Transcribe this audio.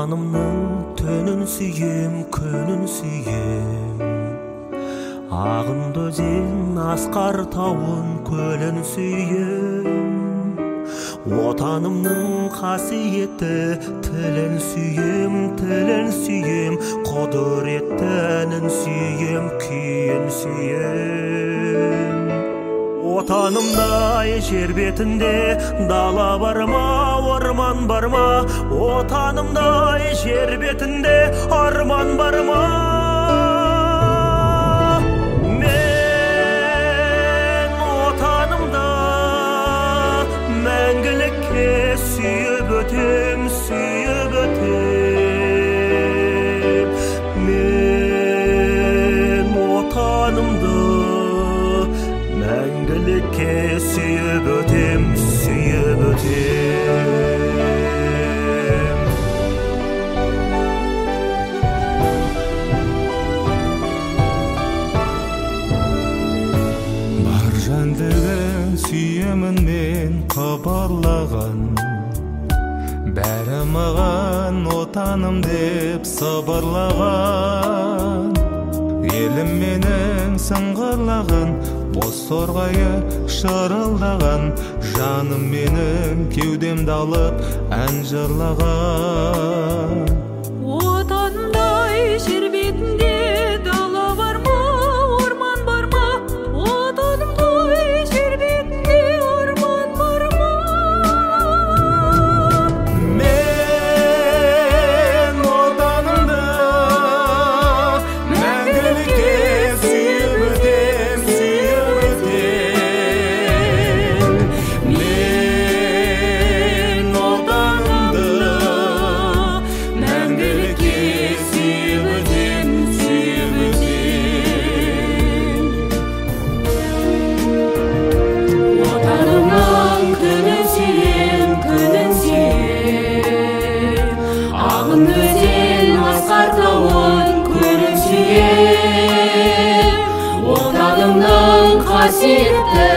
Отанымның төнін сүйем, көнін сүйем. Ағынды өзен, асқар тауын, көлін сүйем. Отанымның қасиетті тілін сүйем, тілін сүйем. Құдіретті әнін сүйем, күйін сүйем. Отанымдай жер бетінде дала бар ма, орман бар ма? Отанымдай жер бетінде арман бар ма? Мен отанымда мәңгілікке сүйіп өтем, сүйіп өтем. Мен отанымда мәңгілікке сүйіп өтем, сүйіп өтем. Бар жәндігін сүйемін мен қыбырлаған, бәрі маған отаным деп сыбырлаған. Елім менің сыңғырлаған, боз торғайы шырылдаған, жаным менің кеудемді алып ән жырлаған. Отанымдай жер бетінде дала бар ма, орман бар ма? Отанымдай жер бетінде орман бар ма? Мен отанымды мәңгілікке сүйіп өтем, сүйіп өтем. Мен отанымды мәңгілікке сүйіп өтем, сүйіп өтем. Отанымның күнін сүйем, күнін сүйем. Ағын өзен, асқар тауын, көлін сүйем. Отанымның қасиетті